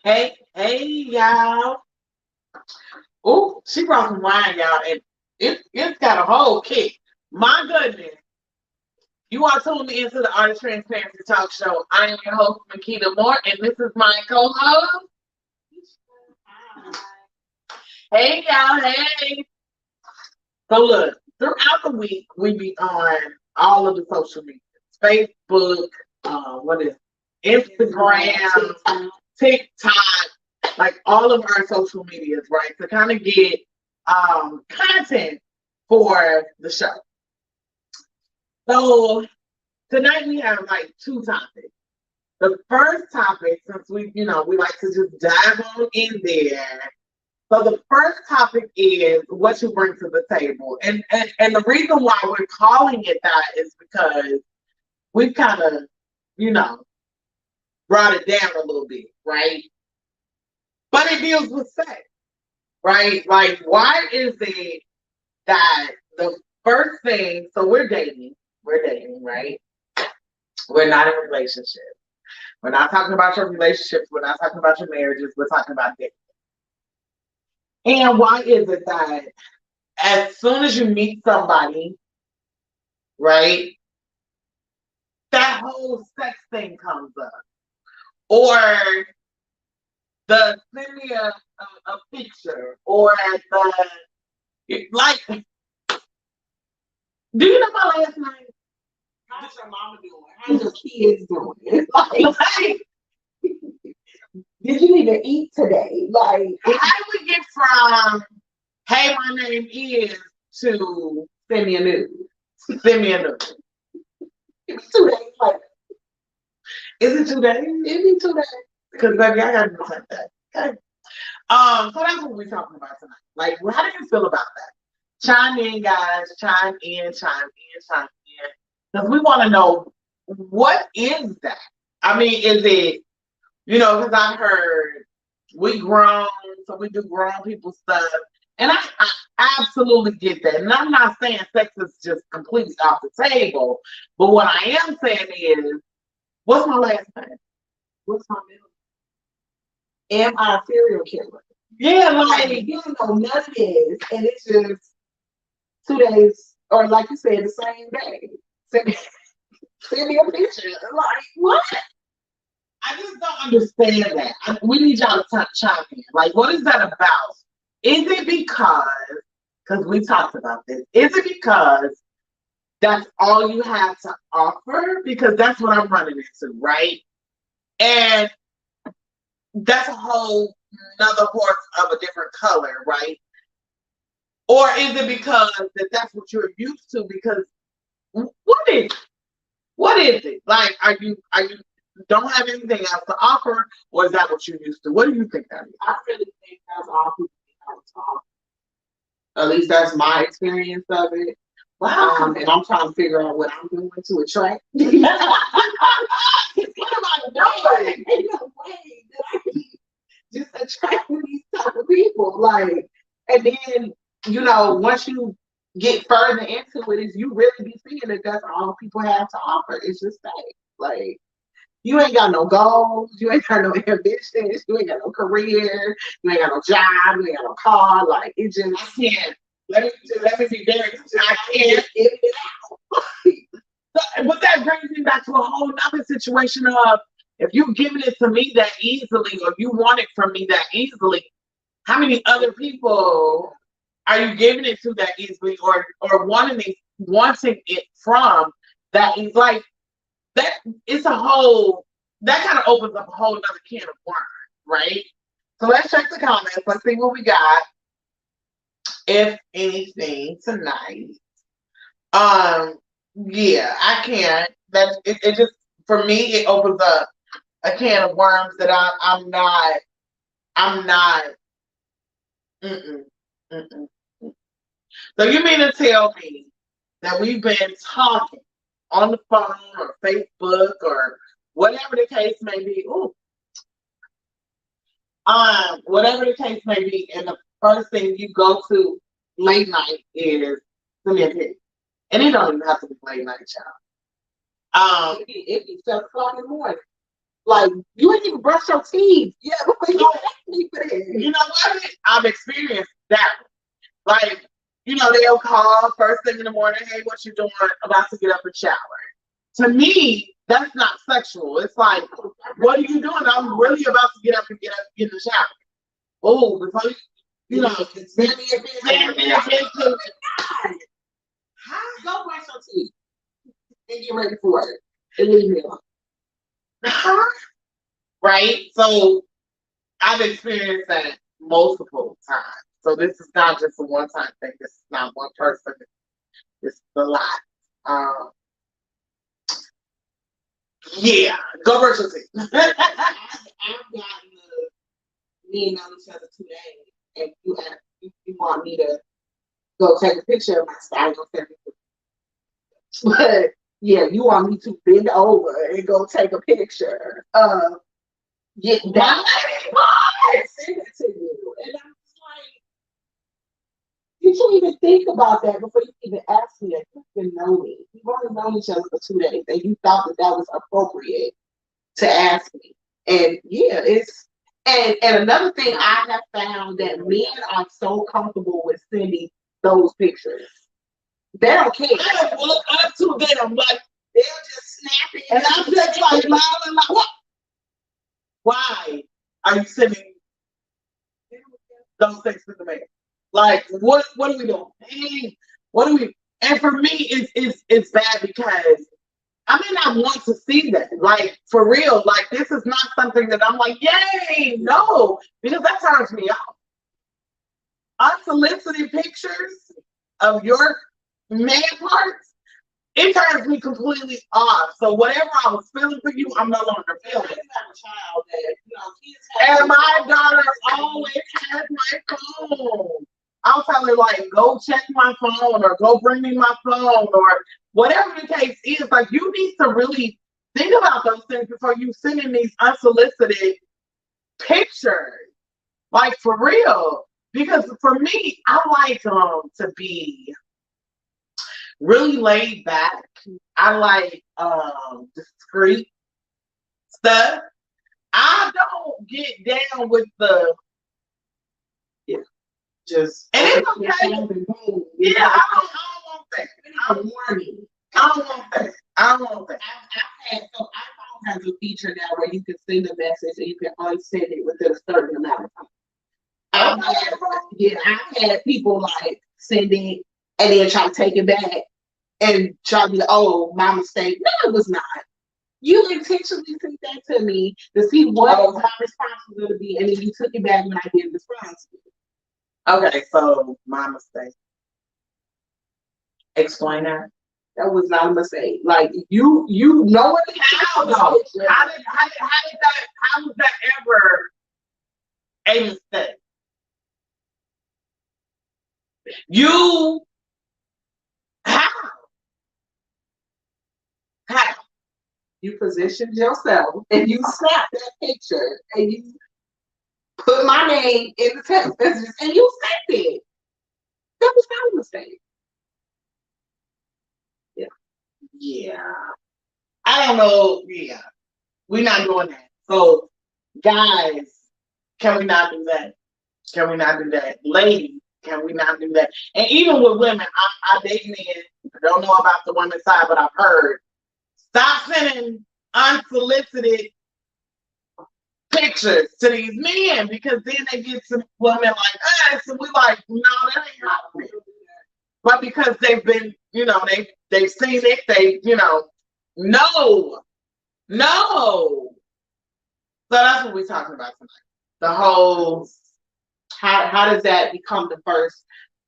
Hey, y'all. Oh, she brought some wine, y'all, and it's got a whole kick. My goodness. You are tuned into the Artist Transparency Talk Show. I am your host, Makita Moore, and this is my co-host. Hey, y'all. Hey. So look, throughout the week, we be on all of the social media. Facebook, what is Instagram, TikTok, like all of our social medias, right? To kind of get content for the show. So tonight we have like two topics. The first topic, since we like to just dive on in there. So the first topic is what you bring to the table. And the reason why we're calling it that is because we've kind of, you know, brought it down a little bit, right? But it deals with sex, right? Like, why is it that the first thing, so we're dating, right? We're not in a relationship. We're not talking about your relationships. We're not talking about your marriages. We're talking about dating. And why is it that as soon as you meet somebody, right, that whole sex thing comes up? Or the send me a picture, or like, do you know my last name? How's your mama doing? How's your kids doing? Like, did you even eat today? Like, how do we get from hey, my name is to send me a nude. send me a nude? It's 2 days. Like, is it 2 days? It'd be 2 days. Because baby, I gotta do like that. Okay. So that's what we're talking about tonight. Like, how do you feel about that? Chime in, guys. Chime in, chime in, chime in. Because we want to know, what is that? I mean, is it, because I've heard we grown, so we do grown people stuff. And I absolutely get that. And I'm not saying sex is just completely off the table. But what I am saying is, what's my last name? What's my middle? Am I a serial killer? Yeah, like, you don't know none of this, and it's just 2 days, or like you said, the same day. Send me a picture. Like, what? I just don't understand that. We need y'all to chime in. Like, what is that about? Is it because we talked about this, is it because that's all you have to offer? Because that's what I'm running into, right? And that's a whole another horse of a different color, right? Or is it because that's what you're used to? Because what is it? What is it? Like, are you don't have anything else to offer, or is that what you're used to? What do you think that is? I really think that's all people have to offer. At least that's my experience of it. Wow. And I'm trying to figure out what I'm doing to attract. What am I doing? Ain't no way that I can just attracting these type of people. Like, and then, once you get further into it, is you really be seeing that that's all people have to offer. It's just that. Like, you ain't got no goals, you ain't got no ambitions, you ain't got no career, you ain't got no job, you ain't got no car. Like, it just, I can't. Let me be very. I can't give it out. But that brings me back to a whole other situation of, if you're giving it to me that easily, or you want it from me that easily, how many other people are you giving it to that easily, or wanting it from that is like that? It's a whole, that kind of opens up a whole other can of worms, right? So let's check the comments. Let's see what we got, if anything, tonight. Yeah, I can't. It just, for me, it opens up a can of worms that I'm not. Mm-mm, mm-mm. So you mean to tell me that we've been talking on the phone or Facebook or whatever the case may be? Ooh. Whatever the case may be, and the first thing you go to late night is send me a pic. And it don't even have to be late night, child. be 7 o'clock in the morning. Like, you ain't even brush your teeth. Yeah, but you ask me for that. You know what? I've experienced that. Like, they'll call first thing in the morning, hey, what you doing? About to get up and shower. To me, that's not sexual. It's like, what are you doing? I'm really about to get up and get in the shower. Oh, before send me a picture. Go brush your teeth and get ready for it. And leave me alone. Right? So I've experienced that multiple times. So this is not just a one-time thing. This is not one person. This is a lot. Yeah, go brush your teeth. I've gotten me and each other 2 days, and you want me to go take a picture of my style, but yeah, you want me to bend over and go take a picture. Get down and send it to you, and I'm just like, you can't even think about that before you even ask me that. You even know me. We've only known each other for 2 days, and you thought that was appropriate to ask me. And yeah, and another thing I have found that men are so comfortable with sending those pictures. They don't care. I don't look up to them. Like, they'll just snap it. And I'm just like, what? Why are you sending those things to the man? Like, what are we doing? Hey, what are we? And for me, it's bad because I may not want to see that. Like, for real, like, this is not something that I'm like, yay, no, because that turns me off. Unsolicited pictures of your man parts, it turns me completely off. So whatever I was feeling for you, I'm no longer feeling. You have a child that, kids have. And my daughter always has my phone. I'll tell her, like, go check my phone or go bring me my phone or whatever the case is. Like, you need to really think about those things before you send in these unsolicited pictures. Like, for real. Because for me, I like to be really laid back. I like discreet stuff. I don't get down with the just and it's okay. Yeah, I don't want that. I don't want that. I don't want that. I've had iPhone has a feature now where you can send a message and you can unsend it within a certain amount of time. I've had people like send it and then try to take it back and try to be like, oh, my mistake. No, it was not. You intentionally sent that to me to see what my response was going to be, and then you took it back when I didn't respond to it. Okay, so my mistake. Explain that. That was not a mistake. Like you know what? How was that ever a mistake? You how? You positioned yourself and you snapped that picture and you put my name in the text messages and you sent it. That was not a mistake. Yeah. I don't know. Yeah. We're not doing that. So, guys, can we not do that? Can we not do that? Ladies, can we not do that? And even with women, I date men. I don't know about the women's side, but I've heard. Stop sending unsolicited pictures to these men because then they get some women like us, and we like, no, that ain't happening. But because they've been, they've seen it, no. So that's what we're talking about tonight. The whole, how does that become the first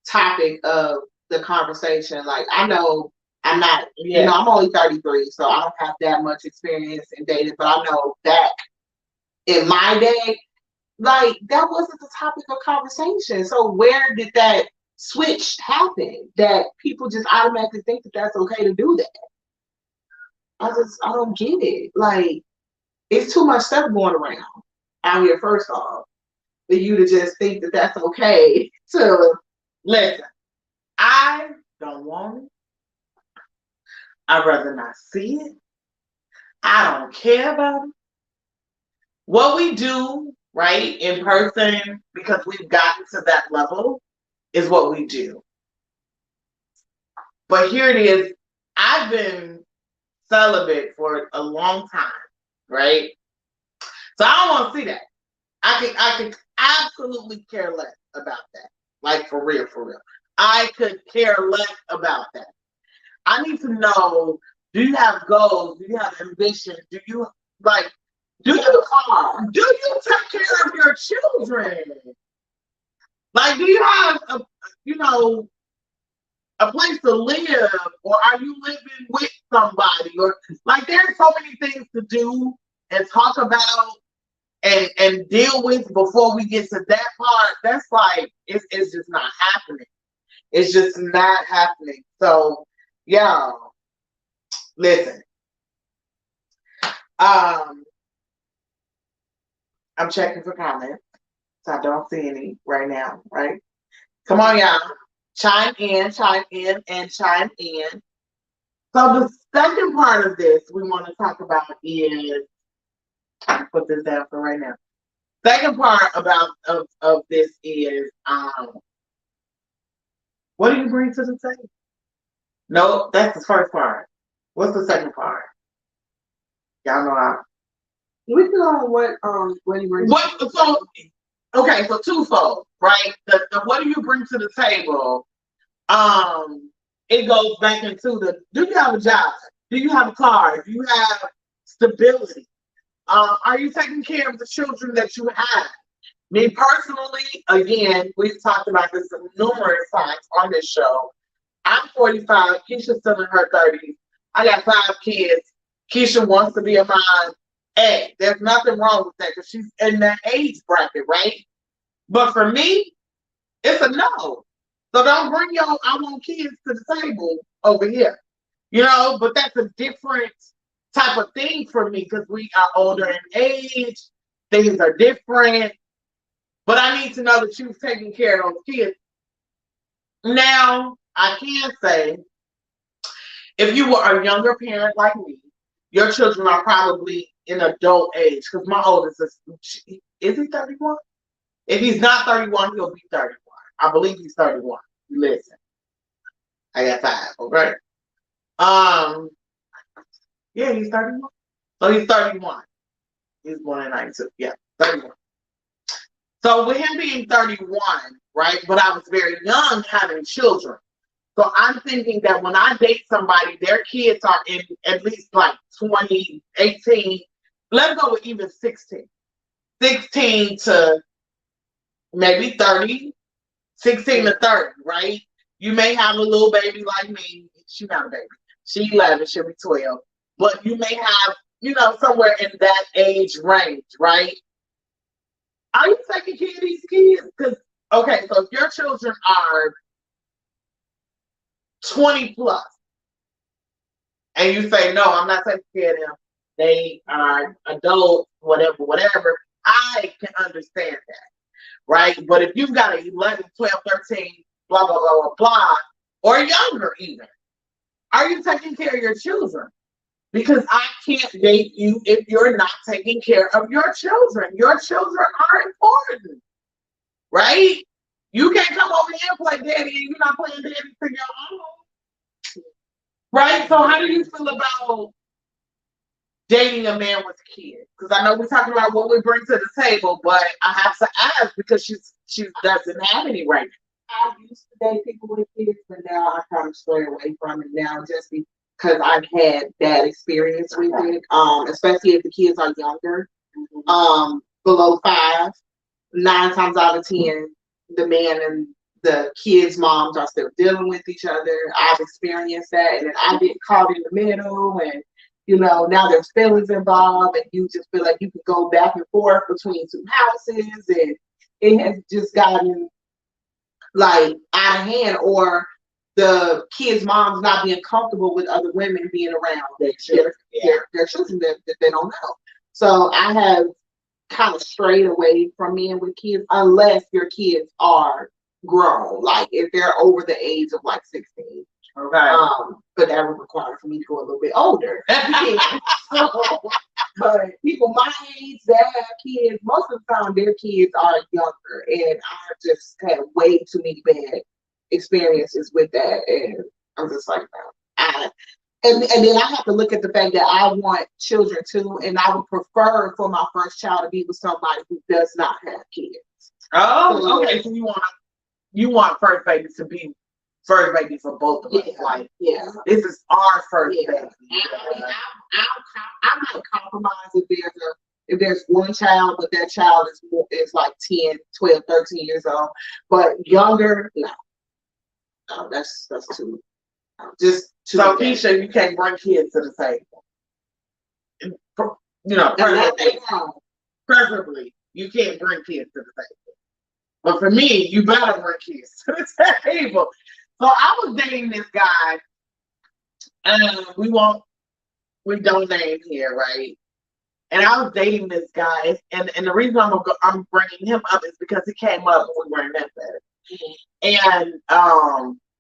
topic of the conversation? Like, I know I'm not, I'm only 33, so I don't have that much experience in dating, but I know back in my day, like, that wasn't the topic of conversation. So where did that switch happen that people just automatically think that that's okay to do that? I don't get it. Like, it's too much stuff going around out here, first off, for you to just think that that's okay to listen. I don't want it. I'd rather not see it. I don't care about it. what we do, right, in person, because we've gotten to that level, is what we do. But here it is. I've been celibate for a long time, right? So I don't want to see that. I could absolutely care less about that. Like for real, for real. I could care less about that. I need to know, do you have goals? Do you have ambition? Do you like do you take care of your children? Like, do you have a place to live, or are you living with somebody? Or like there's so many things to do and talk about and deal with before we get to that part. That's like it's just not happening. It's just not happening. So y'all, listen. I'm checking for comments. So I don't see any right now, right? Come on, y'all. Chime in, and chime in. So the second part of this we want to talk about is, I'll put this down for right now. Second part of this is what do you bring to the table? No, that's the first part. What's the second part? Y'all know how. We can know what you bring. Okay, so twofold, right? The what do you bring to the table? It goes back into do you have a job? Do you have a car? Do you have stability? Are you taking care of the children that you have? Me personally, again, we've talked about this numerous times on this show. I'm 45. Keisha's still in her 30s. I got 5 kids. Keisha wants to be a mom. Hey, there's nothing wrong with that because she's in that age bracket, right? But for me, it's a no. So don't bring your I want kids to the table over here. But that's a different type of thing for me because we are older in age. Things are different. But I need to know that you've taken care of those kids. Now, I can say, if you were a younger parent like me, your children are probably in adult age. Because my oldest is he 31? If he's not 31, he'll be 31. I believe he's 31. Listen, I got 5, okay? Yeah, he's 31. So he's 31. He's born in 92. Yeah, 31. So with him being 31, right? But I was very young having children. So I'm thinking that when I date somebody, their kids are in at least like 20, 18. Let's go with even 16. 16 to maybe 30. 16 to 30, right? You may have a little baby like me. She's not a baby. She's 11. She'll be 12. But you may have, somewhere in that age range, right? Are you taking care of these kids? Because, okay, so if your children are 20 plus, and you say, no, I'm not taking care of them, they are adults, whatever, I can understand that, right? But if you've got an 11, 12, 13, blah, blah, blah, blah, blah, or younger even, are you taking care of your children? Because I can't date you if you're not taking care of your children. Your children are important, right? You can't come over here and play daddy and you're not playing daddy for your own. Right? So how do you feel about dating a man with kids? Because I know we're talking about what we bring to the table, but I have to ask because she doesn't have any right now. I used to date people with kids, but now I kind of stray away from it now just because I've had bad experience with it, especially if the kids are younger, below 5. 9 times out of 10, the man and the kids' moms are still dealing with each other. I've experienced that, and then I get caught in the middle, and now there's feelings involved, and you just feel like you can go back and forth between 2 houses, and it has just gotten like out of hand, or the kids' moms not being comfortable with other women being around their children that they don't know. So I have kind of strayed away from men with kids unless your kids are grown, like if they're over the age of like 16. Okay. But that would require for me to go a little bit older. So But people my age that have kids, most of the time their kids are younger, and I just had way too many bad experiences with that, and I'm just like, no. And then I have to look at the fact that I want children too, and I would prefer for my first child to be with somebody who does not have kids. Oh, okay. So you want first baby to be first baby for both of us. Yeah, like, yeah. This is our first baby. I might compromise if there's one child, but that child is like 10, 12, 13 years old. But younger, no. No, that's too. Just too. So Keisha, you can't bring kids to the table. You know, preferably, you can't bring kids to the table. But for me, you better bring kids to the table. So I was dating this guy, and we don't name here, right? And I was dating this guy, and the reason I'm bringing him up is because he came up when we were in Memphis, and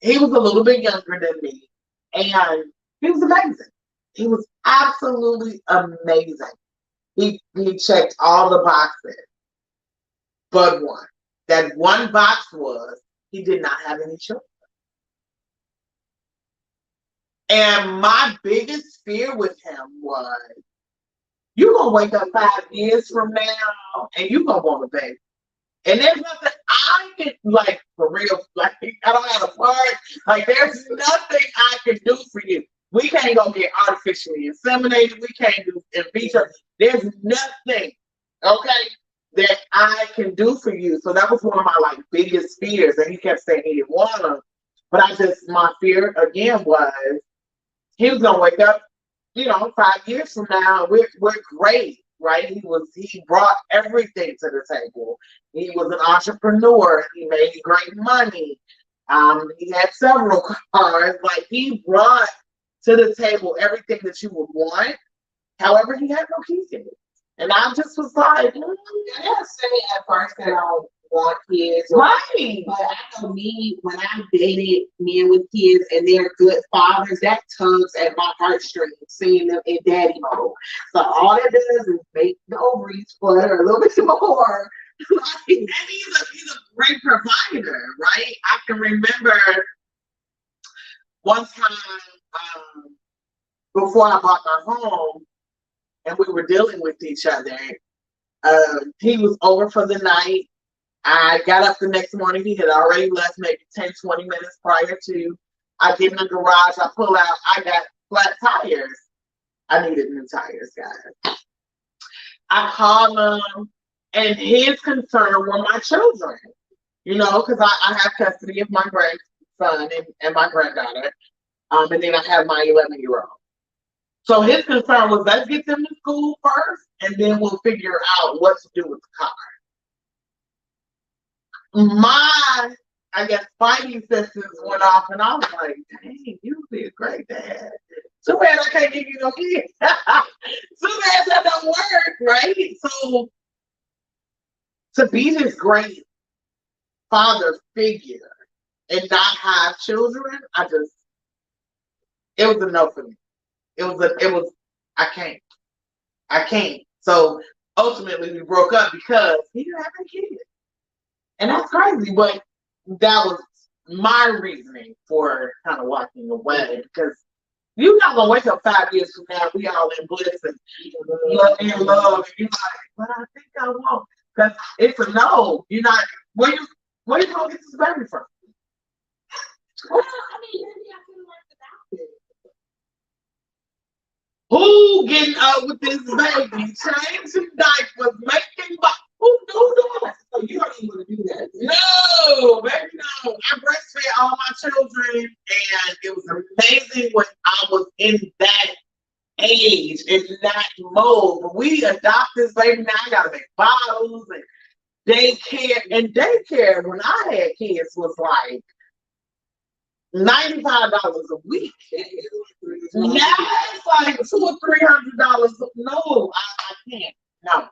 he was a little bit younger than me, and he was amazing. He was absolutely amazing. He checked all the boxes, but one. That one box was he did not have any children. And my biggest fear with him was, you're going to wake up 5 years from now and you're going to want a baby. And there's nothing I can, like, for real, like, I don't have a part. Like, there's nothing I can do for you. We can't go get artificially inseminated. We can't do in vitro. There's nothing, okay, that I can do for you. So that was one of my, like, biggest fears. And he kept saying he didn't want them. But my fear, again, was he was going to wake up, 5 years from now. We're great, right? He brought everything to the table. He was an entrepreneur. He made great money. He had several cars. Like, he brought to the table everything that you would want. However, he had no kids. And I just was like, I didn't say at first that I don't want kids. Right. But I know me, when I dated men with kids and they're good fathers, that tugs at my heartstrings, seeing them in daddy mode. So all it does is make the ovaries flutter a little bit more. And he's a great provider, right? I can remember one time before I bought my home and we were dealing with each other, he was over for the night. I got up the next morning. He had already left maybe 10, 20 minutes prior to. I get in the garage. I pull out. I got flat tires. I needed new tires, guys. I called him, and his concern were my children, because I have custody of my grandson and my granddaughter. And then I have my 11-year-old. So his concern was, let's get them to school first, and then we'll figure out what to do with the car. My, fighting systems went off, and I was like, dang, you would be a great dad. Too bad I can't give you no kids. Too bad that don't work, right? So to be this great father figure and not have children, it was a no for me. I can't. So ultimately we broke up because he didn't have any kids. And that's crazy, but that was my reasoning for kind of walking away, because you're not gonna wake up 5 years from now, we all in bliss and love, and you're like, but I think I won't. Because it's a no. You're not, where you gonna get this baby from? Well, maybe I feel like adopted. Who getting up with this baby? Changing diapers, making who doing that? So you don't even want to do that. No, baby, no. I breastfed all my children, and it was amazing when I was in that age, in that mode. But we adopt this baby now. I gotta make bottles and daycare. And daycare when I had kids was like $95 a week. Now it's like $200 or $300. No, I can't. No.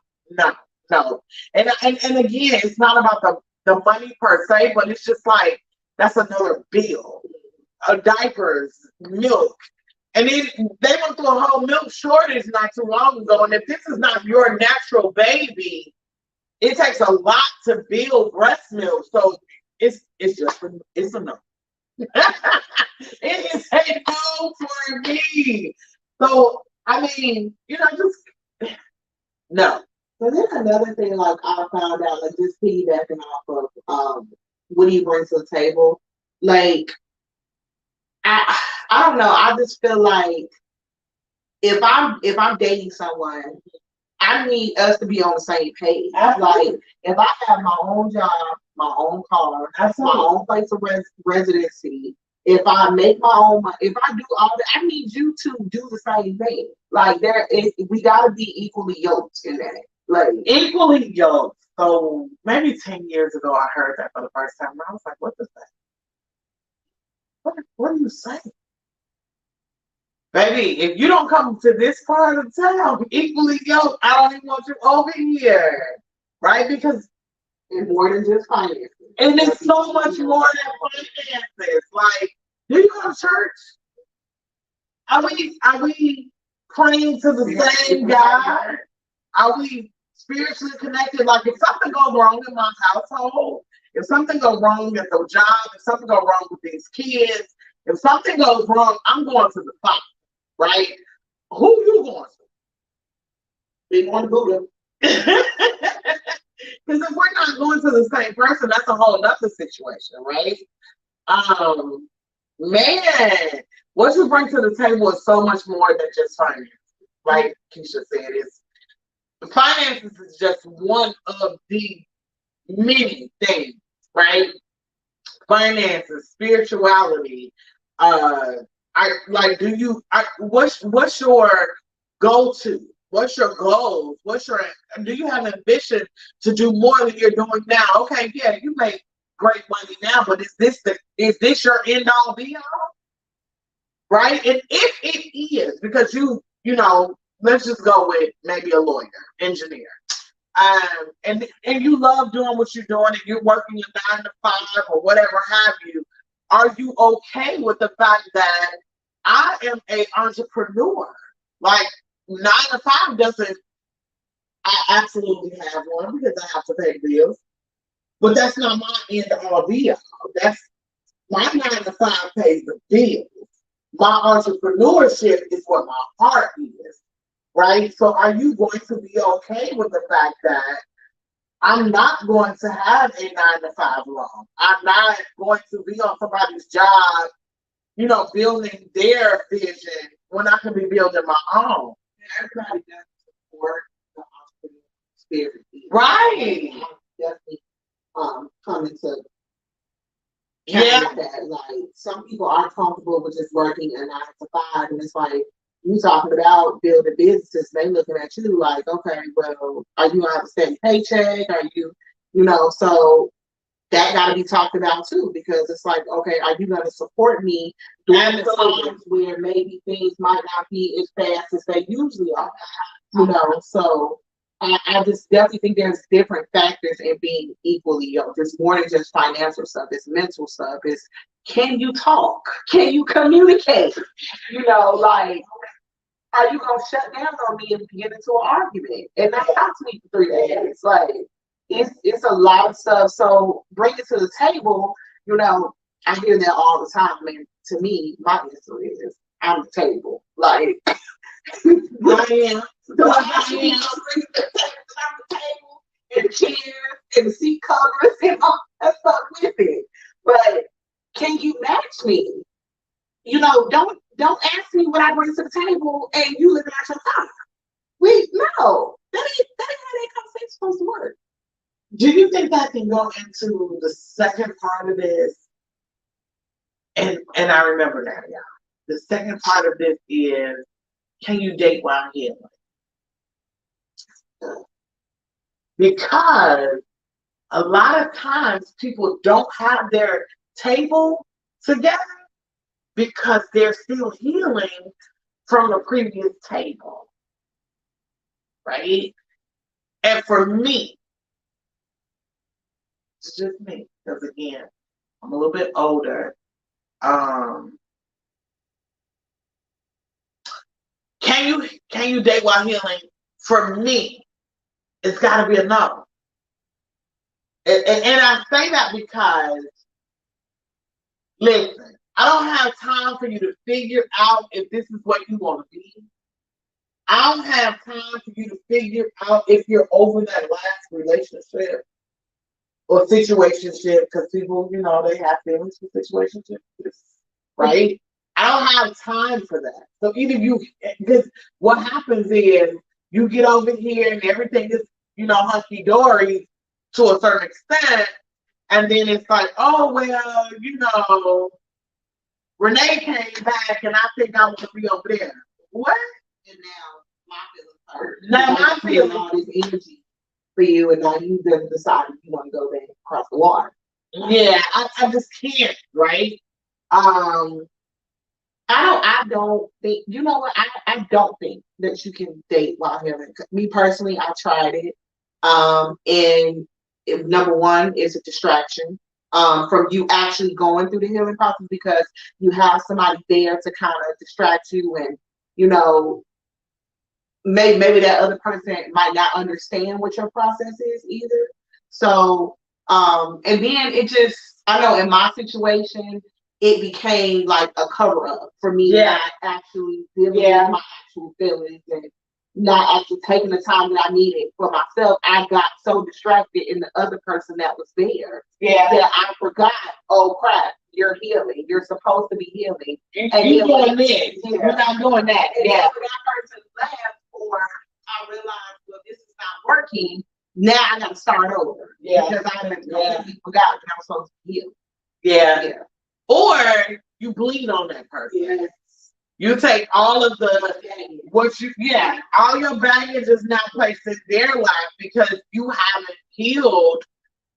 And again, it's not about the money per se, but it's just like, that's another bill. Diapers, milk, And then they went through a whole milk shortage not too long ago. And if this is not your natural baby, it takes a lot to build breast milk. So it's just it's a no. It is a no for me. So I mean, just no. But then another thing, like I found out, like just piggybacking off of what do you bring to the table? Like I don't know. I just feel like if I'm dating someone, I need us to be on the same page. Absolutely. Like if I have my own job, my own car, Absolutely. my own place of residency, if I make my own money, if I do all that, I need you to do the same thing. Like we gotta be equally yoked in that. Like equally yoked. So maybe 10 years ago, I heard that for the first time. And I was like, what is that? What are you saying? Baby, if you don't come to this part of town equally yoked, I don't even want you over here. Right? Because it's more than just finances. And it's so much more than finances. Like, do you go to church? Are we praying to the same God? Are we spiritually connected? Like, if something goes wrong in my household, if something goes wrong at the job, if something goes wrong with these kids, if something goes wrong, I'm going to the Father, right? Who you going to? They want to go Because if we're not going to the same person, that's a whole other situation, right? Man, what you bring to the table is so much more than just finances. Like Keisha said, finances is just one of the many things, right? Finances, spirituality. What's your go-to? What's your goals? Do you have ambition to do more than you're doing now? Okay, yeah, you make great money now, but is this your end all be all? Right? And if it is, because let's just go with maybe a lawyer, engineer. And you love doing what you're doing and you're working a 9 to 5 or whatever have you, are you okay with the fact that I am an entrepreneur? Like 9 to 5 doesn't, I absolutely have one because I have to pay bills, but that's not my end all be all. That's my 9 to 5 pays the bills. My entrepreneurship is what my heart is, right? So are you going to be okay with the fact that I'm not going to have a 9 to 5 long? I'm not going to be on somebody's job, building their vision when I can be building my own. Everybody does support the entrepreneurial spirit. Right. Definitely coming to yeah. That. Like some people are comfortable with just working a 9 to 5, and it's like you talking about building businesses. They looking at you like, okay, well, are you gonna have a steady paycheck? Are you, so that got to be talked about too, because it's like, okay, are you going to support me during the times where maybe things might not be as fast as they usually are? So I just definitely think there's different factors in being equally yoked. It's more than just financial stuff. It's mental stuff. It's can you talk? Can you communicate? Like, are you gonna shut down on me and get into an argument and not talk to me for 3 days? Like, it's a lot of stuff. So bring it to the table. I hear that all the time. And to me, my answer is I'm the table. Like I am. Bring the table and the chairs and the seat covers and all that stuff with it. But can you match me? Don't ask me what I bring to the table and you living at your car. No. That ain't how that conversation's supposed to work. Do you think that can go into the second part of this? And I remember that, yeah. The second part of this is, can you date while healing? Because a lot of times people don't have their table together because they're still healing from the previous table, right? And for me, it's just me, because again, I'm a little bit older. can you date while healing? For me, it's got to be a no. And I say that because, listen, I don't have time for you to figure out if this is what you want to be. I don't have time for you to figure out if you're over that last relationship or situationship, because people, they have feelings for situationships, right? I don't have time for that. So because what happens is you get over here and everything is, hunky dory to a certain extent, and then it's like, oh well, Renee came back, and I think I want to be over there. What? And now my feelings hurt. Now my feelings, all this energy for you, and now you just decided you want to go there across the water. Yeah, I just can't, right? I don't think, you know what? I don't think that you can date while healing. Me personally, I tried it. And number one, is a distraction from you actually going through the healing process, because you have somebody there to kind of distract you, and maybe that other person might not understand what your process is either. So, and then I know in my situation, it became like a cover up for me, not actually dealing with my actual feelings and not actually taking the time that I needed for myself. I got so distracted in the other person that was there that I forgot, oh crap, you're healing. You're supposed to be healing. And you're doing this. We're not doing that. And after that person left, or I realized, well, this is not working, now I got to start over. Because I completely forgot that I was supposed to heal. Yeah. Or you bleed on that person. Yes. You take all of all your baggage is now placed in their life because you haven't healed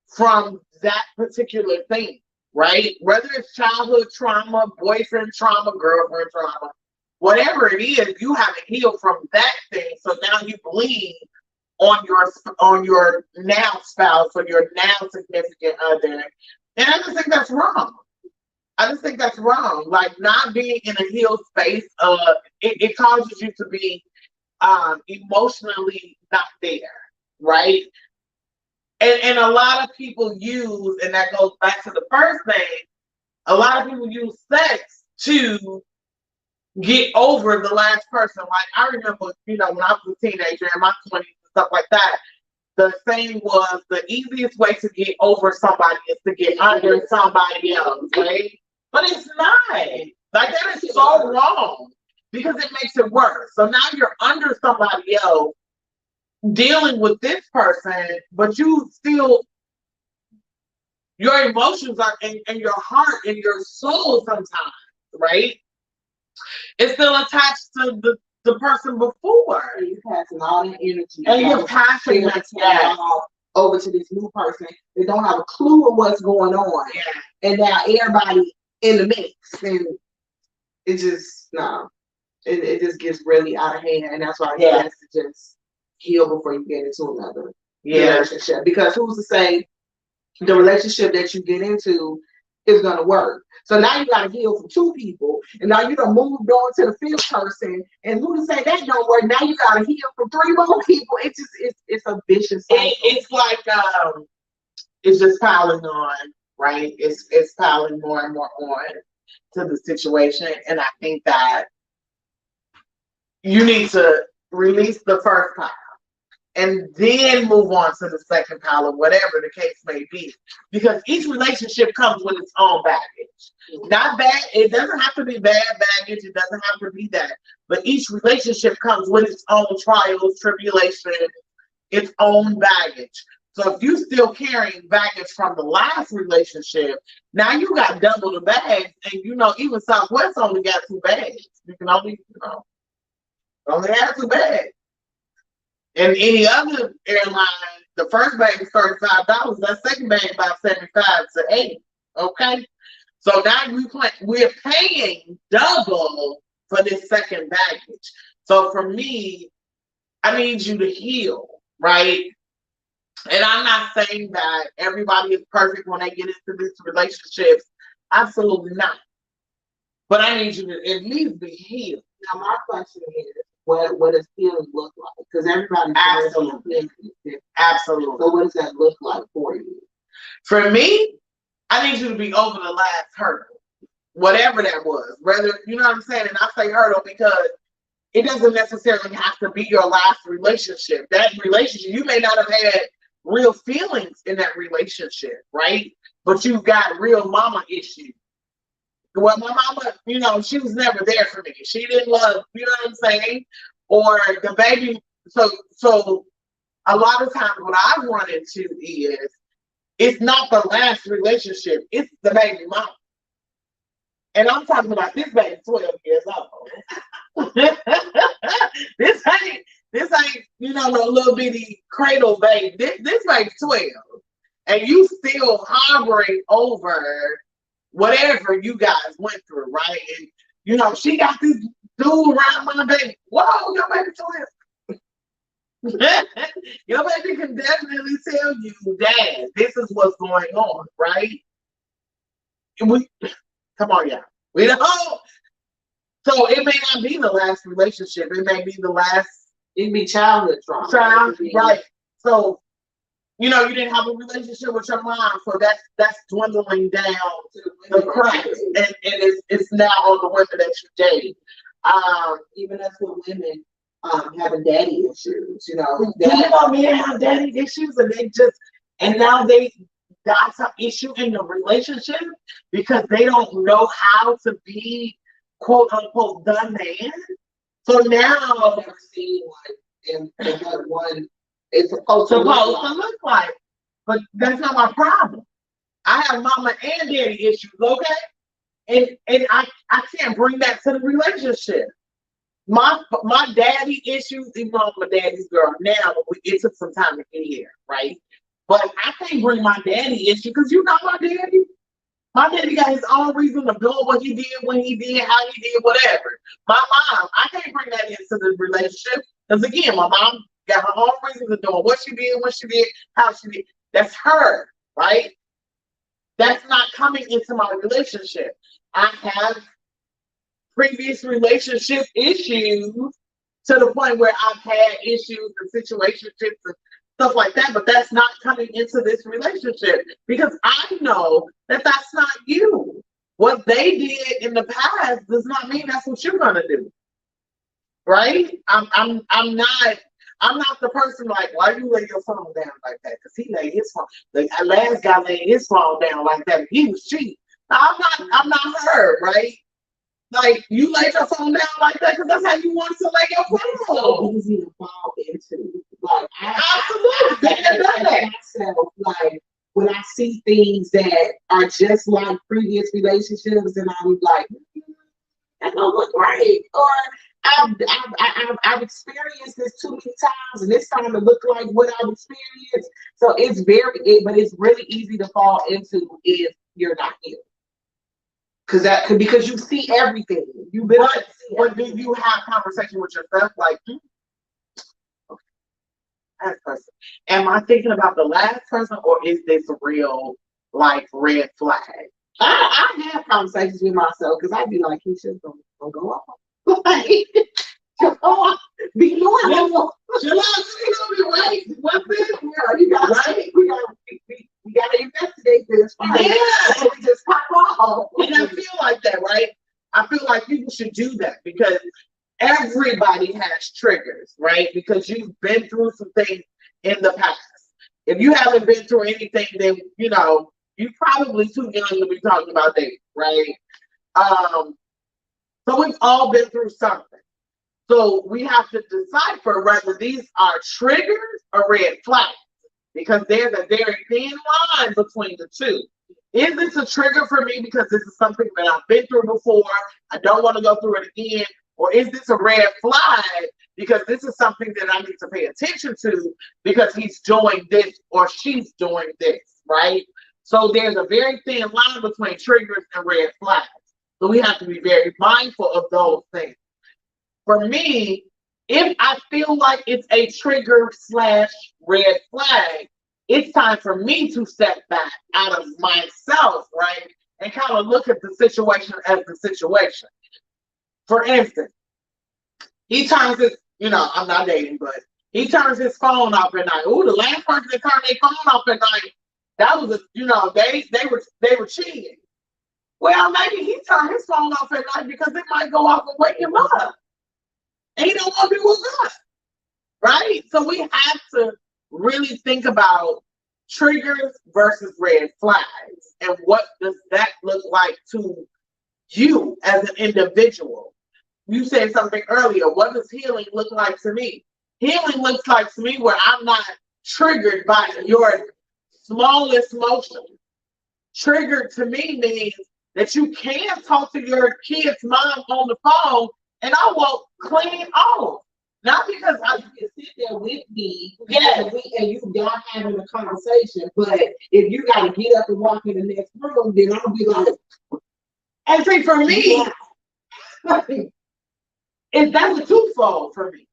from that particular thing, right? Whether it's childhood trauma, boyfriend trauma, girlfriend trauma, whatever it is, you haven't healed from that thing. So now you bleed on your now spouse or your now significant other. And I just think that's wrong. Like, not being in a healed space, it causes you to be emotionally not there, right? And a lot of people use, and that goes back to the first thing, a lot of people use sex to get over the last person. Like, I remember, when I was a teenager in my 20s and stuff like that, the saying was the easiest way to get over somebody is to get under somebody else, right? But it's not. Like, that is so wrong because it makes it worse. So now you're under somebody else dealing with this person, but you still, your emotions are and your heart and your soul sometimes, right? It's still attached to the person before. And you're passing all that energy. And you're passing that over to this new person. They don't have a clue of what's going on. Yeah. And now everybody in the mix, and it just it just gets really out of hand, and that's why you have to just heal before you get into another relationship. Because who's to say the relationship that you get into is gonna work? So now you gotta heal from two people, and now you done moved on to the fifth person, and who to say that don't work? Now you gotta heal from three more people. It's a vicious cycle. It's like it's just piling on. Right? It's piling more and more on to the situation. And I think that you need to release the first pile and then move on to the second pile, or whatever the case may be. Because each relationship comes with its own baggage. Not bad, it doesn't have to be bad baggage, it doesn't have to be that. But each relationship comes with its own trials, tribulations, its own baggage. So if you still carrying baggage from the last relationship, now you got double the bags, and even Southwest only got 2 bags. You can only have 2 bags. And any other airline, the first bag is $35. That second bag about 75 to 80. Okay, so now we're paying double for this second baggage. So for me, I need you to heal, right? And I'm not saying that everybody is perfect when they get into these relationships. Absolutely not. But I need you to at least be healed. Now, my question is, what does healing look like? Because everybody Absolutely. Absolutely. So what does that look like for you? For me, I need you to be over the last hurdle, whatever that was. Whether, you know what I'm saying? And I say hurdle because it doesn't necessarily have to be your last relationship. That relationship, you may not have had real feelings in that relationship, right? But you've got real mama issues. Well, my mama, you know, she was never there for me. She didn't love, you know what I'm saying? Or the baby. So a lot of times what I run into is it's not the last relationship, it's the baby mama. And I'm talking about this baby 12 years old. this ain't, you know, no little bitty cradle baby. This baby's 12. And you still hovering over whatever you guys went through, right? And you know, she got this dude around my baby. Whoa, your baby 12. Your baby can definitely tell you, Dad, this is what's going on, right? We come on, y'all. We don't. So it may not be the last relationship. It may be the last. It'd be childhood trauma. Right. So, you know, you didn't have a relationship with your mom, so that's dwindling down to the cracks, and it's now on the women that you date. Even as for women having daddy issues, you know. Men have daddy issues, and now they got some issue in the relationship because they don't know how to be quote unquote the man. So now I've never seen one in one it's supposed to look like. But that's not my problem. I have mama and daddy issues, okay? And I can't bring that to the relationship. My daddy issues, even though I'm a daddy's girl now, but it took some time to get here, right? But I can't bring my daddy issue because you know my daddy. My daddy got his own reason of doing what he did, when he did, how he did, whatever. My mom, I can't bring that into the relationship because again, my mom got her own reasons of doing what she did, when she did, how she did. That's her, right? That's not coming into my relationship. I have previous relationship issues to the point where I've had issues and situationships and stuff like that, but that's not coming into this relationship because I know that that's not you. What they did in the past does not mean that's what you're gonna do, right? I'm not the person like, why you lay your phone down like that? Because he laid his phone. The last guy laid his phone down like that. He was cheap. I'm not her, right? Like, you lay your phone down like that because that's how you want to lay your phone. It's so easy to fall into. Like, Absolutely. Myself, like, when I see things that are just like previous relationships, and I'm like, that don't look right. Or I've experienced this too many times, and it's starting to look like what I've experienced. So but it's really easy to fall into if you're not healed. Because you see everything. But do you have conversation with yourself like, okay, last person? Am I thinking about the last person, or is this real, like, red flag? I have conversations with myself because I'd be like, he should go off. Like, be normal. Right? What's this? You gotta right? We gotta investigate this. Right? Yeah. We just pop off. And I feel like that, right? I feel like people should do that because everybody has triggers, right? Because you've been through some things in the past. If you haven't been through anything, then you know you're probably too young to be talking about dating, right? So we've all been through something. So we have to decipher whether these are triggers or red flags, because there's a very thin line between the two. Is this a trigger for me because this is something that I've been through before, I don't want to go through it again? Or is this a red flag because this is something that I need to pay attention to because he's doing this or she's doing this, right? So there's a very thin line between triggers and red flags. So we have to be very mindful of those things. For me, if I feel like it's a trigger / red flag, it's time for me to step back out of myself, right? And kind of look at the situation as the situation. For instance, he turns his, I'm not dating, but he turns his phone off at night. Ooh, the last person that turned their phone off at night, that was they were cheating. Well, maybe he turned his phone off at night because it might go off and wake him up. And he don't want to be with us. Right? So we have to really think about triggers versus red flags. And what does that look like to you as an individual? You said something earlier. What does healing look like to me? Healing looks like to me where I'm not triggered by your smallest motion. Triggered to me means that you can talk to your kid's mom on the phone and I won't clean off. Not because I can sit there with me, yeah, and you y'all having a conversation, but if you gotta get up and walk in the next room, then I'll be like, and see, for me, that's a twofold for me.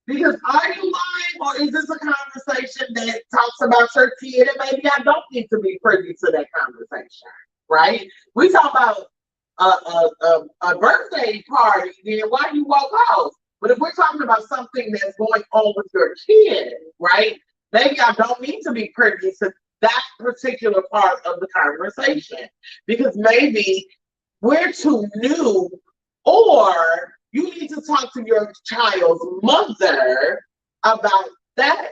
Because are you lying, or is this a conversation that talks about your kid and maybe I don't need to be privy to that conversation, right? We talk about a birthday party, then why you walk out? But if we're talking about something that's going on with your kid, right? Maybe I don't need to be privy to that particular part of the conversation because maybe we're too new, or you need to talk to your child's mother about that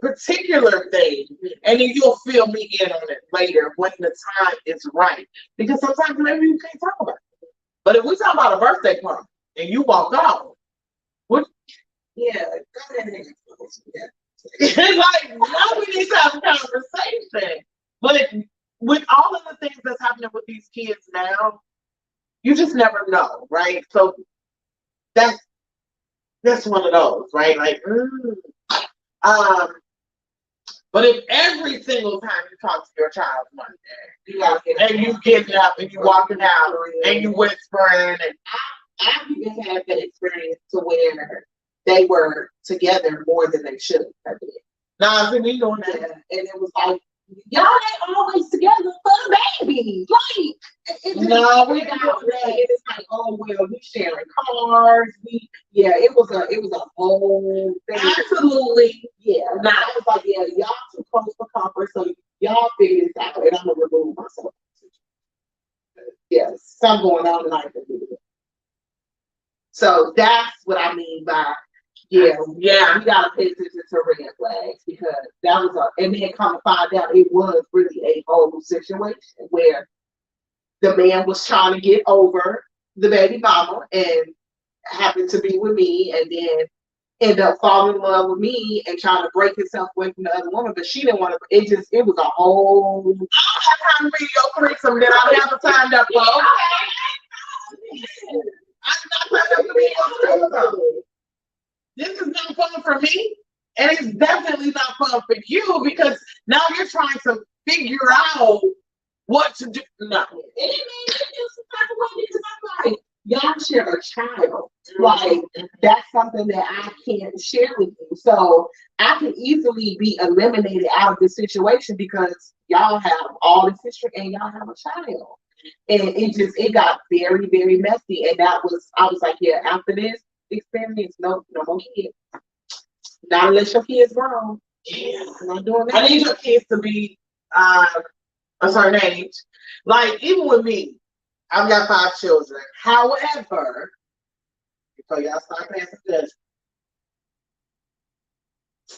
particular thing, and then you'll fill me in on it later when the time is right. Because sometimes maybe you can't talk about it. But if we talk about a birthday party and you walk out, what? Yeah, go ahead and it's like now we need to have a conversation. But with all of the things that's happening with these kids now, you just never know, right? So that's one of those, right? Like, but if every single time you talk to your child one day, and you getting up and you walking out and you whispering, and I've even had that experience to where they were together more than they should have been. Nah, we doing that, and it was like, y'all ain't always together for the baby. Like, no, we got that. It's like, oh well, we sharing cars. It was a whole thing. Absolutely, yeah. Now I was like, yeah, y'all too close for comfort, so y'all figure this out, and I'm gonna remove myself. Yes, something going on tonight. So that's what I mean by you gotta pay attention to red flags, because that was and then come to find out it was really a whole situation where the man was trying to get over the baby mama and happened to be with me, and then ended up falling in love with me and trying to break himself away from the other woman, but she didn't want to. It was a whole. I don't have time to be your threesome that I never signed up for. I'm not signed up to be your threesome. This is not fun for me, and it's definitely not fun for you, because now you're trying to figure out what to do. No. Y'all share a child. Like, that's something that I can't share with you. So I can easily be eliminated out of this situation because y'all have all this history and y'all have a child. And it got very, very messy. And I was like, yeah, after this experience, no more kids. Not unless your kid's grown. Yeah. I'm not doing that. I need your kids to be a certain age. Like, even with me, I've got 5 children. However, before y'all start passing judgment,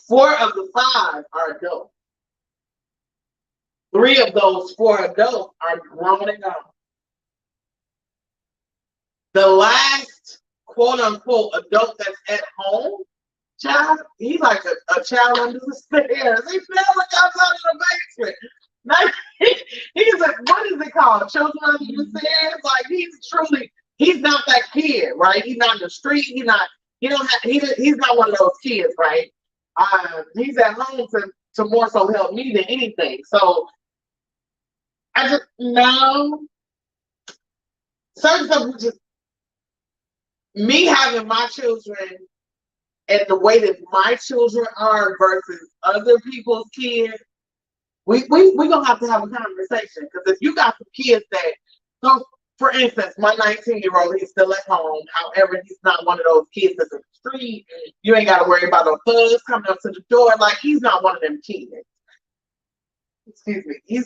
4 of the 5 are adults. 3 of those 4 adults are grown and gone. The last quote unquote adult that's at home, child, he's like a child under the stairs. He never comes out of the basement. Like, he's like, what is it called? Children under the stairs? Like, he's not that kid, right? He's not in the street. He's not one of those kids, right? He's at home to more so help me than anything. So I just know certain stuff was just me having my children and the way that my children are versus other people's kids. We gonna have to have a conversation, because if you got some kids that for instance, my 19-year-old, he's still at home. However, he's not one of those kids that's in the street. You ain't got to worry about no thugs coming up to the door. Like, he's not one of them kids. Excuse me.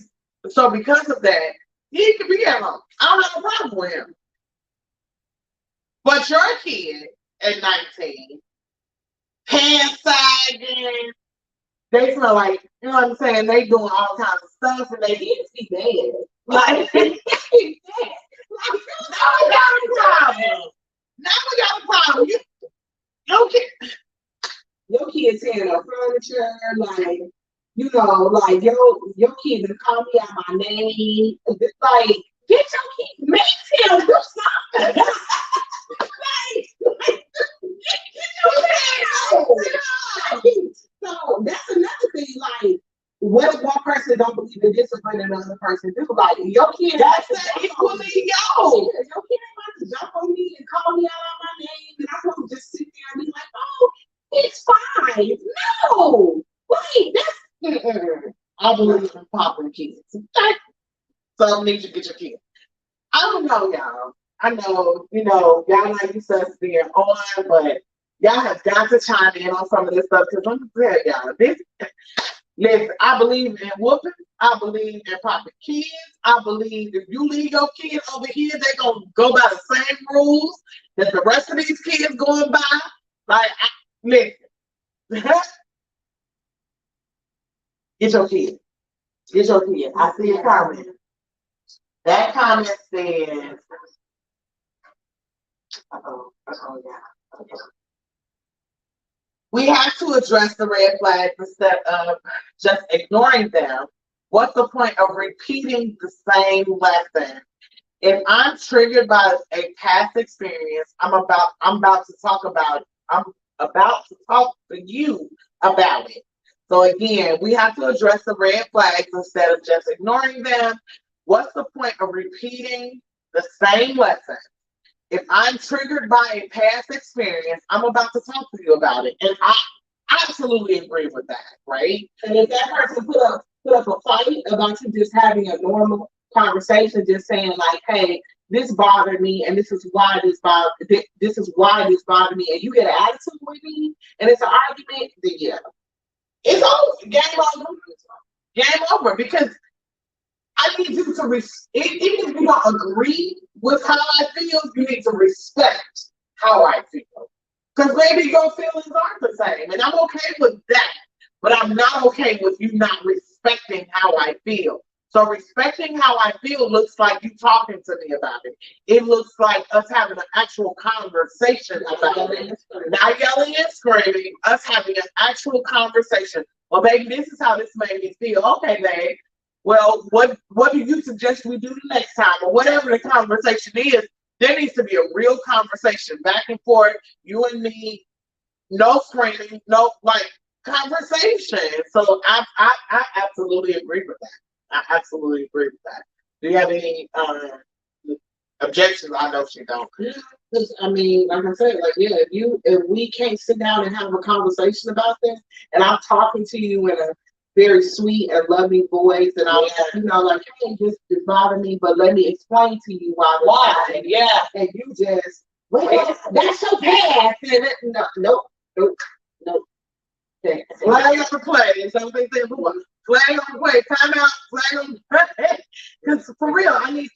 So because of that, he can be at home. I don't have a problem with him. But your kid at 19, pants sagging, they smell like, you know what I'm saying? They doing all kinds of stuff and they need to be bad. Like, now we got a problem. Now we got a problem. Your kid tearing up furniture, like, you know, like your kid done call me out my name. Like, get your kid, make him do something. Get your kid out. So that's another thing, like, what if one person don't believe in discipline and another person do? Like, your kid That's equally yo. Your kid ain't about to jump on me and call me out on my name, and I'm gonna just sit there and be like, oh, it's fine. No, wait, that's I believe in popping kids. So need to get your kids. I don't know, y'all. I know, y'all not used to us being on, but y'all have got to chime in on some of this stuff because I'm gonna tell y'all, listen, I believe in whooping. I believe in popping kids. I believe if you leave your kids over here, they're gonna go by the same rules that the rest of these kids going by. Like, listen. Get your kid. Get your kid. I see a comment. That comment says, yeah. Okay. We have to address the red flags instead of just ignoring them. What's the point of repeating the same lesson? If I'm triggered by a past experience, I'm about to talk to you about it. So again, we have to address the red flags instead of just ignoring them. What's the point of repeating the same lesson? If I'm triggered by a past experience, I'm about to talk to you about it. And I absolutely agree with that, right? And if that person put up a fight about you just having a normal conversation, just saying like, hey, this bothered me and this is why this bothered me, and you get an attitude with me and it's an argument, then yeah. It's over. Game over. Game over. Because I need you to even if you don't agree with how I feel, you need to respect how I feel. Because maybe your feelings aren't the same. And I'm okay with that. But I'm not okay with you not respecting how I feel. So respecting how I feel looks like you talking to me about it. It looks like us having an actual conversation about it. Not yelling and screaming, us having an actual conversation. Well, baby, this is how this made me feel. Okay, babe. Well, what do you suggest we do the next time? Or whatever the conversation is, there needs to be a real conversation back and forth, you and me, no screaming, no conversation. So I absolutely agree with that. I absolutely agree with that. Do you have any objections? I know she don't. I mean, like I said, if we can't sit down and have a conversation about this, and I'm talking to you in a very sweet and loving voice, and I'm, like, hey, this bothered me, but let me explain to you why. Yeah. And you just, that's so bad. Nope. Flag on the play. Is that what they say? Flag on the play. Time out. Flag on the play. Because for real, I need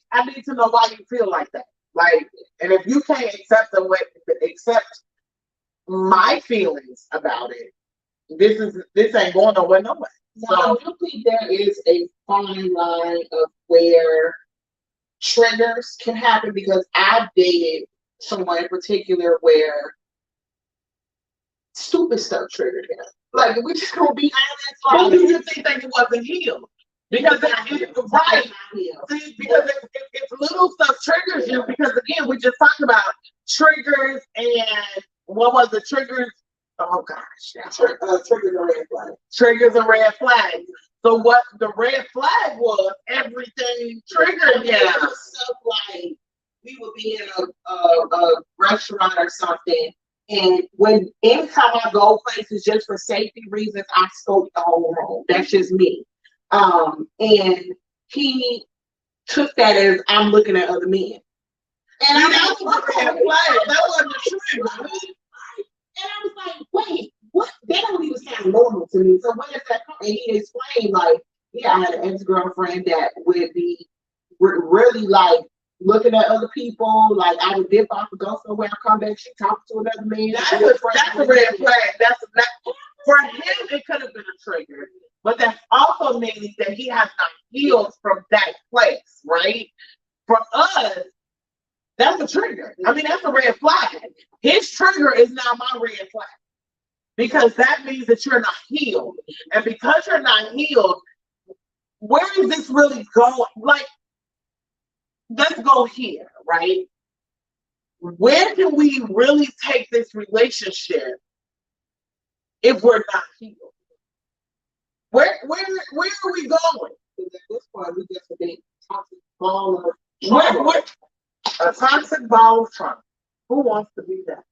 to know why you feel like that. Like, and if you can't accept my feelings about it, this ain't going nowhere. So I do think there is a fine line of where triggers can happen, because I've dated someone in particular where stupid stuff triggered him. Like, we're just gonna be honest. But do you think that he wasn't healed? Because right. See, because if little stuff triggers you, because again, we just talked about triggers and what was the triggers? Oh gosh, triggers and red flags. Triggers and red flags. So what the red flag was, everything triggered stuff like we would be in a restaurant or something, and anytime I go places just for safety reasons, I scope the whole room. That's just me. And he took that as I'm looking at other men. And See, I that was a red flag. That wasn't a trigger. And I was like, wait, what? That don't even sound normal to me. So where does that come? And he explained, like, yeah, I had an ex-girlfriend that would be really like looking at other people. Like I would dip off and go somewhere, I come back, she talking to another man. That's a red flag. For him, it could have been a trigger. But that also means that he has not healed from that place, right? For us, that's a trigger. I mean, that's a red flag. His trigger is now my red flag. Because that means that you're not healed. And because you're not healed, where is this really going? Like, let's go here, right? Where can we really take this relationship if we're not healed? Where are we going? Because at this point, we just a big toxic ball of Where, a toxic ball of trauma. Who wants to be that?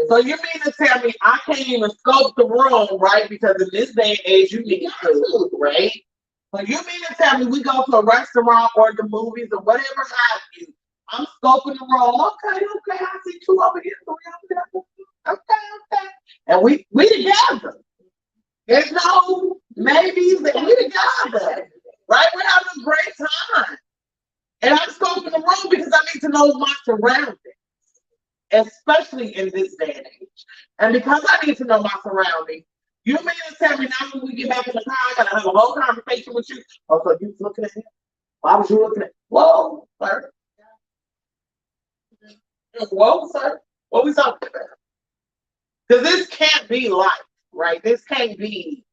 So you mean to tell me I can't even scope the room, right? Because in this day and age, you need to, right? So you mean to tell me we go to a restaurant or the movies or whatever have you? I'm scoping the room. Okay, I see two over here, three over there. Okay. And we together. There's no maybes, that we together. Right? We're having a great time. And I'm scoping the room because I need to know my surroundings. Especially in this day and age. And because I need to know my surroundings, you mean to tell me now when we get back in the car, I gotta have a whole conversation with you? Oh, so you looking at him? Why was you looking at? Whoa, sir. Whoa, sir. What we talking about? Because this can't be life, right? This can't be.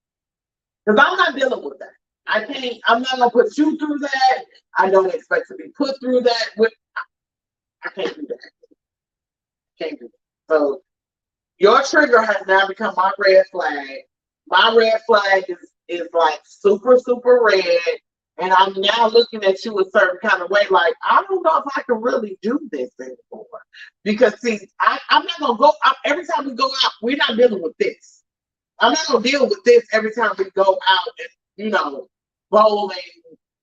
Because I'm not dealing with that. I'm not gonna put you through that. I don't expect to be put through that. I can't do that. Can't do that. So your trigger has now become my red flag. My red flag is like super, super red. And I'm now looking at you a certain kind of way, like, I don't know if I can really do this anymore. Because see, I'm not gonna go out every time we go out, we're not dealing with this. I'm not gonna deal with this every time we go out and, bowling.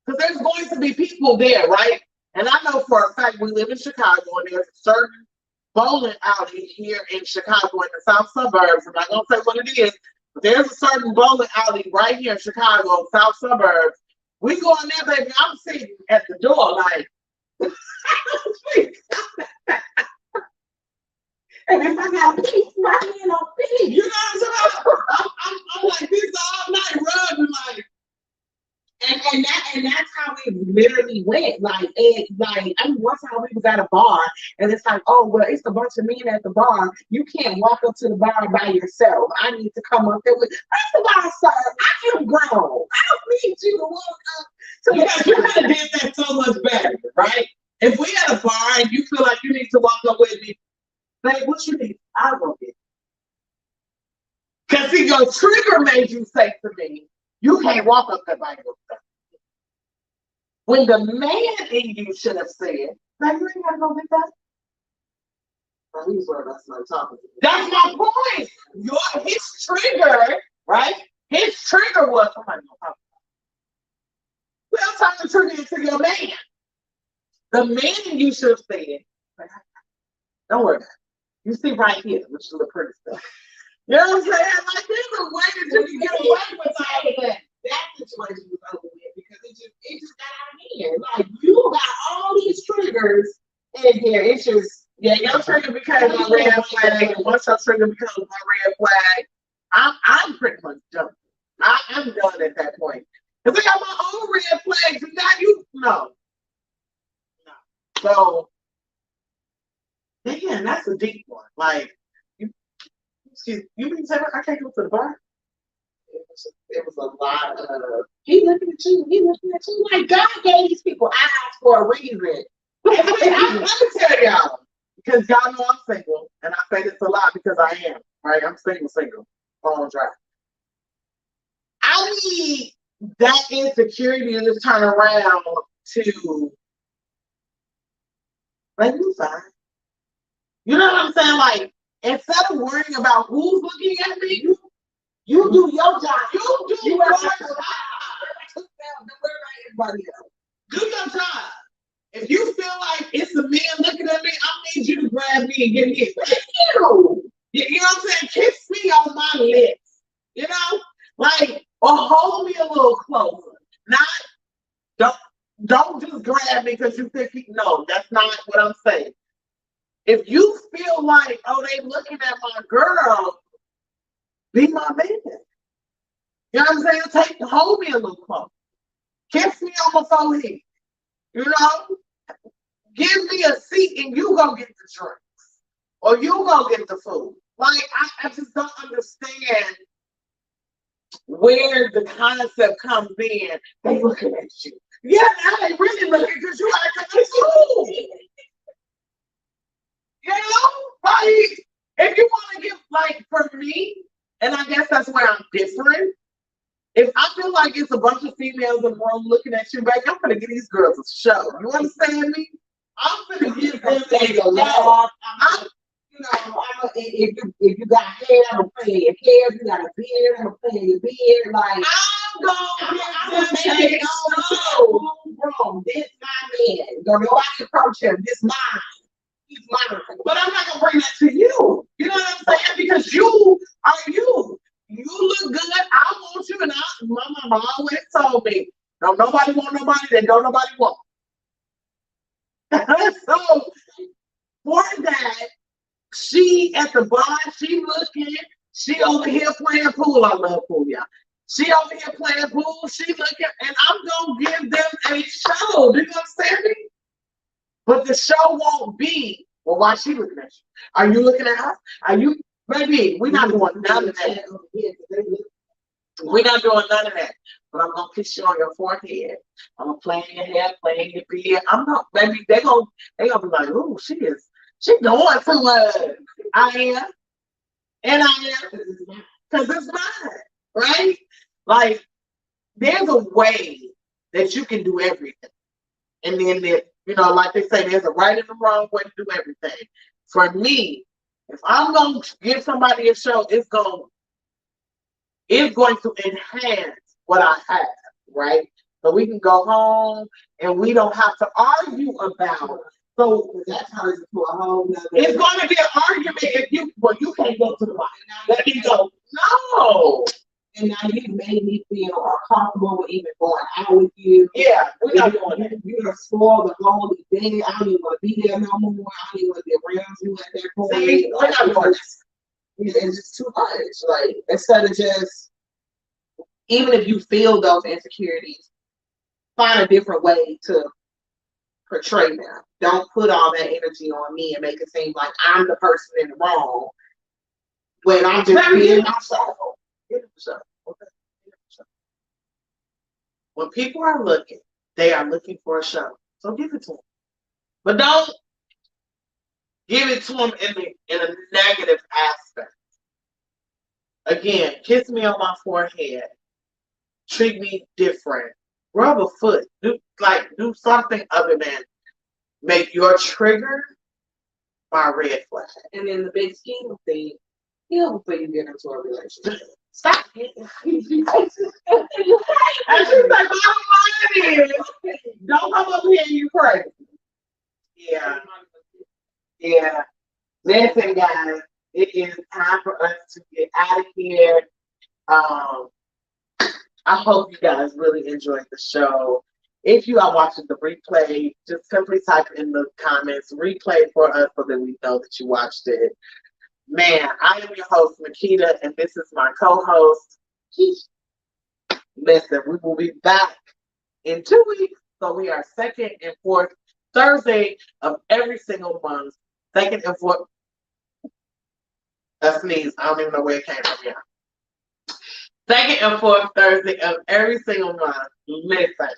Because there's going to be people there, right? And I know for a fact we live in Chicago and there's a certain bowling alley here in Chicago in the south suburbs. I'm not gonna say what it is, but there's a certain bowling alley right here in Chicago, south suburbs. We go in there, baby. I'm sitting at the door like, and if I got to keep my hand on feet, you know what I'm saying? I'm like this all night, rubbing like. And that's how it literally went. Like I mean, one time we was at a bar and it's like, oh well, it's a bunch of men at the bar. You can't walk up to the bar by yourself. I need to come up there with. First of all, sir, I am grown. I don't need you to walk up to the you could have did that so much better, right? If we at a bar and you feel like you need to walk up with me, babe, what you need? I'll go get it. Because see, your trigger made you say to me, you can't walk up there by yourself. When the man in you should have said, "Man, you ain't gotta go get that." Well, he's worried about somebody talking to me. That's my point. His trigger, right? His trigger was somebody gonna talk about. Well, time to trigger into your man. The man in you should have said, "Don't worry about it. You see right here, which is the pretty stuff." You know what I'm saying? Like, there's a way that you can get away with all of that. That situation was over with because it just got out of hand. Like you got all these triggers, and it's just your trigger becomes my red flag, and once your trigger becomes my red flag, I'm pretty much done. I'm done at that point. If I got my own red flags, and now you no. So, damn, that's a deep one. Like, you mean to I can't go to the bar? It was a lot of he looking at you. Like God gave these people eyes for a reason. Let me tell y'all, because y'all know I'm single, and I say this a lot because I am, right? I'm single, phone dry. I need that insecurity to turn around to, like, you fine. You know what I'm saying? Like, instead of worrying about who's looking at me, you do your job. You do your job. everybody else. Do your job. If you feel like it's a man looking at me, I need you to grab me and give me a kiss. You know what I'm saying? Kiss me on my lips. You know? Like, or hold me a little closer. Don't just grab me because you think no, that's not what I'm saying. If you feel like, oh, they looking at my girl, be my man. You know what I'm saying? Hold me a little closer. Kiss me on my forehead. You know? Give me a seat and you go get the drinks. Or you go get the food. Like, I just don't understand where the concept comes in. They looking at you. Yeah, now they really looking because you acting like fool. You know? Like, if you want to give, like, for me, and I guess that's where I'm different. If I feel like it's a bunch of females in the room looking at you, back, I'm gonna give these girls a show. You understand me? I'm gonna give them a laugh. If you got hair, I'm gonna play your hair. If you got a beard, I'm gonna play your beard. Like I'm gonna make it all this my man. Don't nobody approach him. This mine. He's mine. But I'm not gonna bring that to you. You know what I'm saying? Because you are you. You look good. I want you, and my mama always told me, don't nobody want nobody that don't nobody want. So for that, she at the bar, she looking, she over here playing pool. I love pool, y'all. She over here playing pool, she looking, and I'm gonna give them a show. Do you understand me? But the show won't be, well, why she looking at you? Are you looking at her? Are you, baby, we're not doing none of that. We're not doing none of that. But I'm gonna kiss you on your forehead. I'm gonna play in your hair, play in your beard. I'm not, baby, they gonna be like, ooh, she doing too much. I am. And I am. Because it's mine. Right? Like, there's a way that you can do everything. And then like they say, there's a right and a wrong way to do everything. For me, if I'm gonna give somebody a show, it's going to enhance what I have, right? So we can go home and we don't have to argue about. So that turns into a whole nother. It's going to be an argument if you can't go to the bar. Let me go. No. And now you made me feel uncomfortable with even going out with you. Yeah, we're not doing that. You're spoiled the whole day. I don't even want to be there no more. I don't even want to be around you at that point. See, we're not doing this. It's just too much. Like, instead of just, even if you feel those insecurities, find a different way to portray them. Don't put all that energy on me and make it seem like I'm the person in the wrong when I'm just being myself. When people are looking, they are looking for a show. So give it to them. But don't give it to them in a negative aspect. Again, kiss me on my forehead. Treat me different. Rub a foot. Do something other than make your trigger my red flag. And in the big scheme of things, heal before you get into a relationship. Stop it. And she's like, bottom line is, don't come up here and you crazy. Yeah. Yeah. Listen, guys, it is time for us to get out of here. I hope you guys really enjoyed the show. If you are watching the replay, just simply type in the comments, replay for us so that we know that you watched it. Man, I am your host, Makita, and this is my co-host, Keisha. Listen, we will be back in 2 weeks. So we are second and fourth Thursday of every single month. Second and fourth. That sneeze. I don't even know where it came from yet. Second and fourth Thursday of every single month. Listen.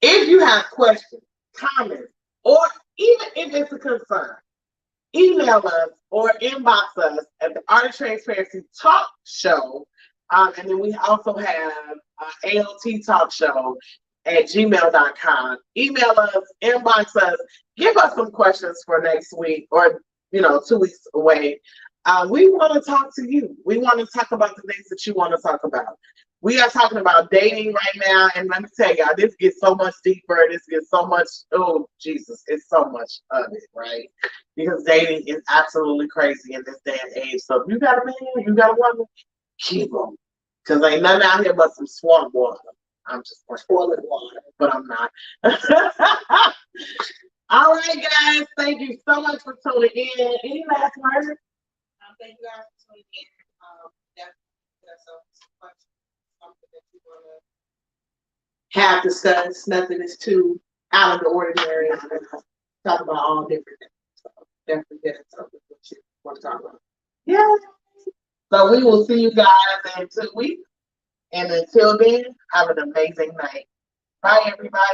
If you have questions, comments, or even if it's a concern, email us or inbox us at the Art of Transparency Talk Show. And then we also have ALT Talk Show at gmail.com. Email us, inbox us, give us some questions for next week or, 2 weeks away. We want to talk to you. We want to talk about the things that you want to talk about. We are talking about dating right now, and let me tell y'all, this gets so much deeper. This gets so much. Oh Jesus, it's so much of it, right? Because dating is absolutely crazy in this day and age. So if you got a man, you got a woman, keep them, because ain't nothing out here but some swamp water. I'm just spoiling water, but I'm not. All right, guys. Thank you so much for tuning in. Any last words? Thank you guys for tuning in. That's some questions, something that you want to have discussed. Nothing is too out of the ordinary. Talk about all different things. So definitely get something that you want to talk about. Yeah. So we will see you guys in 2 weeks. And until then, have an amazing night. Bye, everybody.